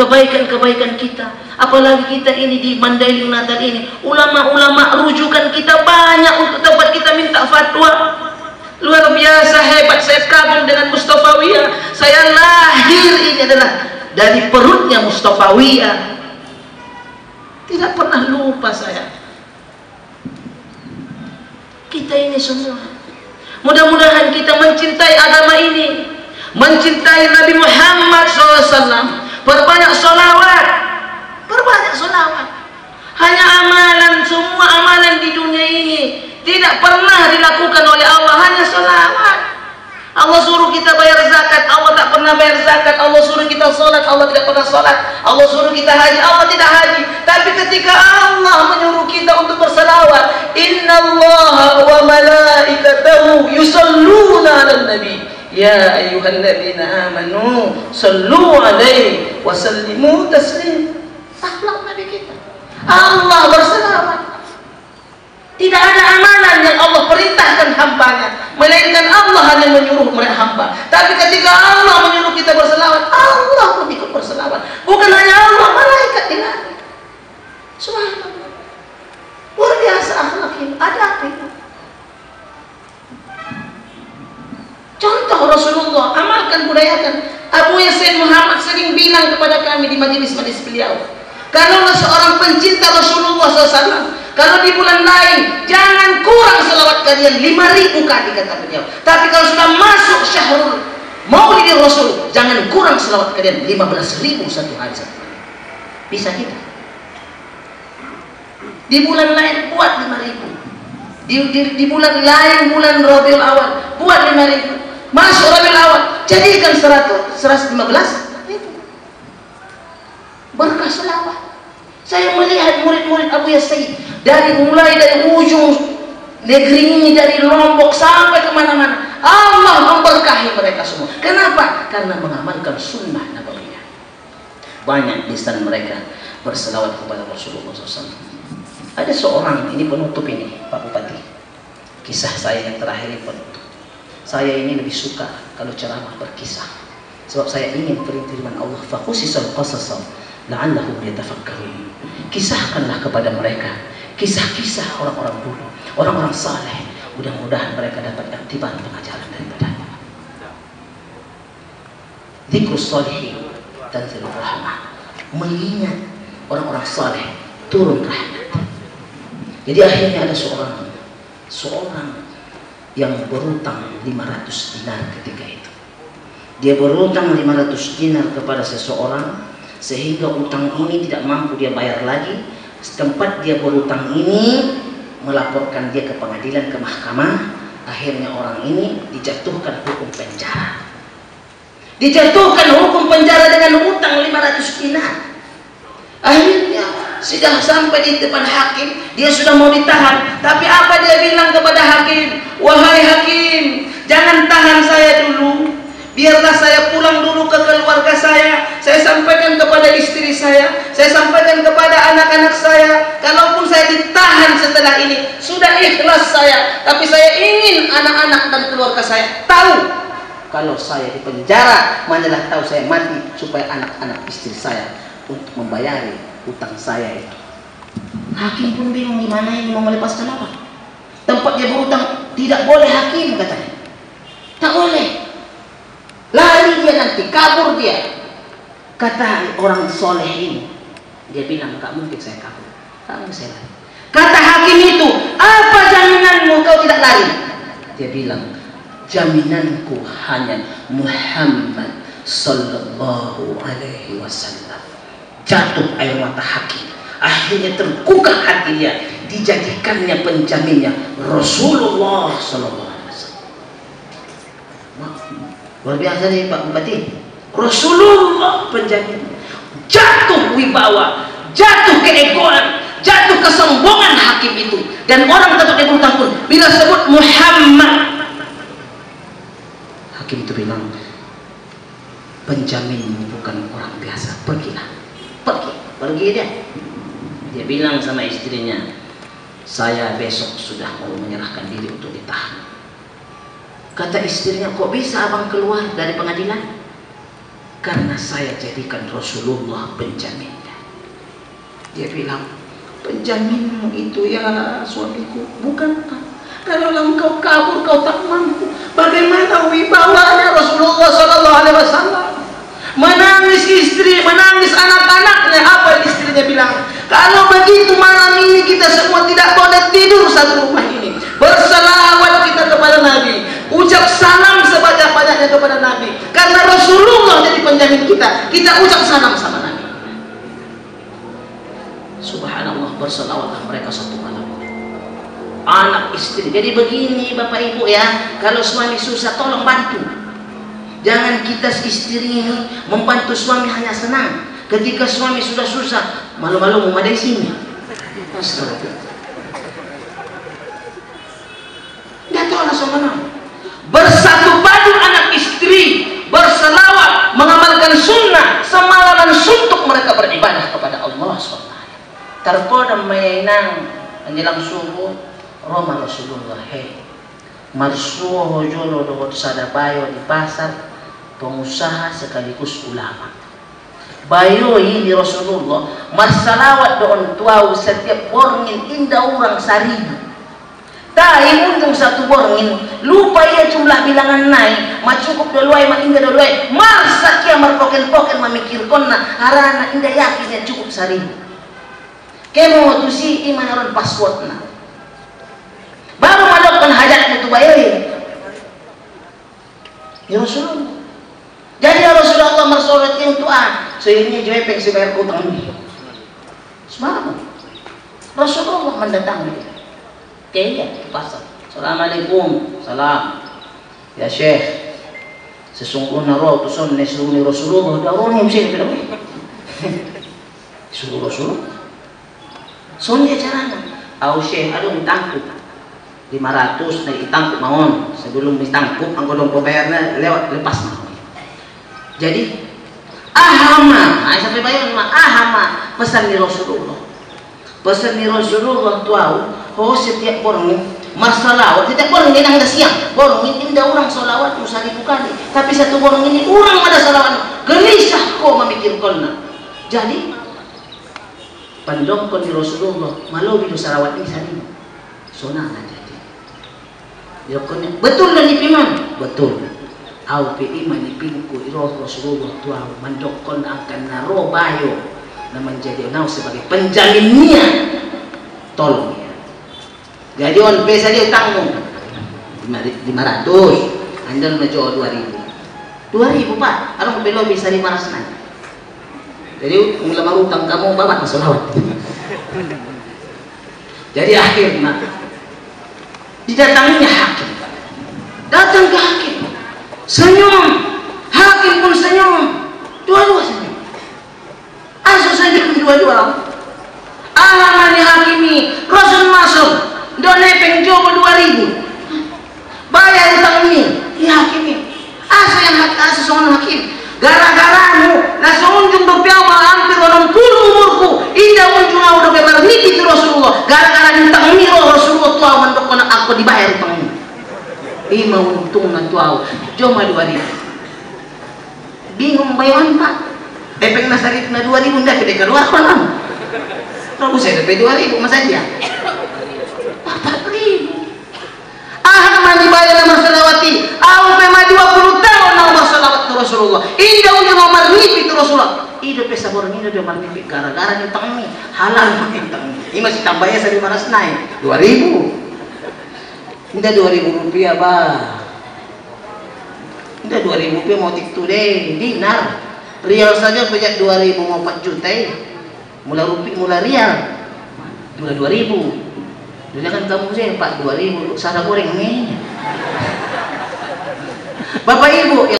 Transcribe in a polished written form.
kebaikan-kebaikan kita. Apalagi kita ini di Mandailing Natal ini, ulama-ulama rujukan kita banyak untuk tempat kita minta fatwa. Luar biasa hebat, saya kagum dengan Mustafawiyah. Saya lahir ini adalah dari perutnya Mustafawiyah. Tidak pernah lupa saya. Kita ini semua, mudah-mudahan kita mencintai agama ini, mencintai Nabi Muhammad SAW. Perbanyak sholawat, perbanyak sholawat. Hanya amalan, semua amalan di dunia ini tidak pernah dilakukan oleh Allah, hanya sholawat. Allah suruh kita bayar zakat, Allah tak pernah bayar zakat. Allah suruh kita sholat, Allah tidak pernah sholat. Allah suruh kita haji, Allah tidak haji. Tapi ketika Allah menyuruh kita untuk berselawat, innallaha wa malaikatahu yusalluna 'alan nabi ya ayyuhalladzina amanu sallu 'alaihi wa sallimu taslima. Akhlak Nabi kita, Allah berselawat. Tidak ada amalan yang Allah perintahkan hambanya, melainkan Allah hanya menyuruh mereka hamba. Tapi ketika Allah menyuruh kita berselawat, Allah pun ikut berselawat. Bukan hanya Allah, malaikat dilatih. Subhanallah. Luar biasa akhlak ini. Ada apa itu? Contoh Rasulullah, amalkan, budayakan. Abu Yasin Muhammad sering bilang kepada kami di majelis-majelis beliau, kalau seorang pencinta Rasulullah SAW, kalau di bulan lain jangan kurang selawat kalian 5.000 kali, kata beliau. Tapi kalau sudah masuk syahrul Maulid Rasul, jangan kurang selawat kalian 15.000 satu hari. Bisa kita? Di bulan lain buat 5.000. Di bulan lain, bulan Rabiul Awal, buat 5.000. Masuk Rabiul Awal, jadikan 115. Berkah selawat. Saya melihat murid-murid Abu Yasin mulai dari ujung negeri ini, dari Lombok sampai kemana-mana, Allah memberkahi mereka semua. Kenapa? Karena mengamalkan sunnah nabawiyah. Banyak lisan mereka berselawat kepada Rasulullah SAW. Ada seorang, ini penutup ini Pak Bupati, kisah saya yang terakhir ini penutup. Saya ini lebih suka kalau ceramah berkisah, sebab saya ingin firman Allah, faqusisal qasasa la'allahum yatafakkarun. Kisahkanlah kepada mereka kisah-kisah orang-orang dulu, orang-orang saleh. Mudah-mudahan mereka dapat iktibar pengajaran daripadanya. Dzikrus shalihin tanzilur rahmah. Mengingat orang-orang saleh turun rahmat. Jadi akhirnya ada seorang yang berutang 500 dinar ketika itu. Dia berutang 500 dinar kepada seseorang, sehingga utang ini tidak mampu dia bayar lagi. Tempat dia berutang ini melaporkan dia ke pengadilan, ke mahkamah. Akhirnya orang ini dijatuhkan hukum penjara. Dijatuhkan hukum penjara dengan utang 500 dinar. Akhirnya sudah sampai di depan hakim, dia sudah mau ditahan. Tapi apa dia bilang kepada hakim? Wahai hakim, jangan tahan saya dulu, biarlah saya pulang dulu ke keluarga saya sampaikan kepada istri saya sampaikan kepada anak-anak saya. Kalaupun saya ditahan setelah ini, sudah ikhlas saya, tapi saya ingin anak-anak dan keluarga saya tahu kalau saya di penjara, manalah tahu saya mati, supaya anak-anak istri saya untuk membayari utang saya itu. Hakim pun bingung, gimana ini mau melepaskan apa? Tempat dia berutang tidak boleh, hakim katanya, tak boleh. Lari dia nanti, kabur dia. Kata orang soleh ini, dia bilang, gak mungkin saya kabur, kamu saya lari. Kata hakim itu, apa jaminanmu kau tidak lari? Dia bilang, jaminanku hanya Muhammad sallallahu alaihi wasallam. Jatuh air mata hakim. Akhirnya tergugah hati dia, dijadikannya penjaminnya Rasulullah sallallahu alaihi wasallam. Luar biasa nih Pak Bupati, Rasulullah penjamin. Jatuh wibawa, jatuh keegoan, jatuh kesombongan hakim itu, dan orang tetap dia berutang pun bila sebut Muhammad, hakim itu bilang, penjamin bukan orang biasa, pergilah, pergi dia. Dia bilang sama istrinya, saya besok sudah mau menyerahkan diri untuk ditahan. Kata istrinya, kok bisa abang keluar dari pengadilan? karena saya jadikan Rasulullah penjaminnya. Dia bilang, penjaminmu itu ya suamiku, bukankah kalau engkau kabur kau tak mampu, bagaimana wibawanya Rasulullah SAW? Menangis istri, menangis anak-anaknya. Apa istrinya bilang? Kalau begitu malam ini kita semua tidak boleh tidur satu rumah ini. Berselawat kita kepada Nabi, ucap salam sebanyak-banyaknya kepada Nabi, karena Rasulullah jadi penjamin kita. Kita ucap salam sama Nabi. Subhanallah, berselawatlah mereka satu malam. Anak istri. Jadi begini Bapak Ibu ya, kalau suami susah tolong bantu. Jangan kita istri ini membantu suami hanya senang. Ketika suami sudah susah, malu-malu mau ada sini. Astagfirullah. Dia tolong sama Nabi. Bersatu padu anak istri, berselawat, mengamalkan sunnah, semalaman suntuk mereka beribadah kepada Allah SWT. Terpodam mainan menjelang subuh. Roma Rasulullah marsuo jolo do sadabayo di pasar, pengusaha sekaligus ulama. Bayo ini Rasulullah marsalawat doon tuau setiap borngin indah orang 1000. Tai untung satu borngin, lupa ia jumlah bilangan naik, macukup doluai makinda doluai, marsa kia marpoken-poken memikirkan na harana indah yakinnya cukup 1000. Kemo tu si iman password na. Baru melakukan hajatnya itu bayarin ya Rasulullah. Jadi ya Rasulullah mersolat yang tuan sehingga juga pengen bayar utang ini semalam Rasulullah mendatangi dia ke pasar. Assalamualaikum. Salam ya Syekh, sesungguhnya roh tuson nesuluni Rasulullah daronya mesti bilang suruh Rasulullah son dia caranya au Syekh aduh ditangkap 500 na itangkup mahon, sebelum ditangkup ang kodong pembayarnya lewat lepas mahon. Jadi ahama, sampai bayan mah ahama pesan ni Rasulullah. Pesan ni Rasulullah tuau, setiap orang marsalawat, setiap orang ini ada siang, orang ini indah orang salawat 1000 kali, tapi satu orang ini orang ada salawat, gelisah kau memikirkan. Jadi pandongkon ni Rasulullah malu bidu salawat ini sani, sonah aja. Betul dan dipiman betul au pi iman dipinku iroh Rasulullah tuah mendokon akan naro bayo na menjadi nau sebagai penjaminnya tolong ya. Jadi on pesa dia utangmu 500 andal menjual 2000 Pak orang belum bisa 500 nanti. Jadi mulai utang kamu bapak masalawat. Jadi akhirnya didatanginya hakim, datang ke hakim, senyum, hakim pun senyum, dua-dua senyum, asu senyum dua-dua. Alamani hakimi, Rasul masuk, donepeng jobo 2000, bayar utang ini, ya hakimi, asu yang asu seorang hakim, gara-garamu, langsung unjung dopiau hampir 60 umurku, indah unjung aku dopiau marniki itu Rasulullah, gara-gara utang ini Rasulullah tua mendokon aku dibayar utang ini. Ima untung na tuau, cuma 2000. Bingung bayaran Pak, epeng nasarip na 2000 ndak gede keluar kolam. Kalau saya dapat 2000 masa dia 4000. Ahmad dibayar nama salawati, aku pema 20 tahun nama salawat ke Rasulullah. Indah untuk nomor nipi itu Rasulullah. Ida pesa borong ini dia marnipi gara-gara ni utang ni halal pakai utang ni. Ini masih tambahnya 1500 naik 2000. Indah 2000 rupiah bah. Indah 2000 rupiah mau tiktu deh dinar. Rial saja pajak 2000 mau 4 juta. Mula rupiah mula rial. Mula 2000. Dulu kan kamu saya 4 2000 sada goreng nih. Bapak Ibu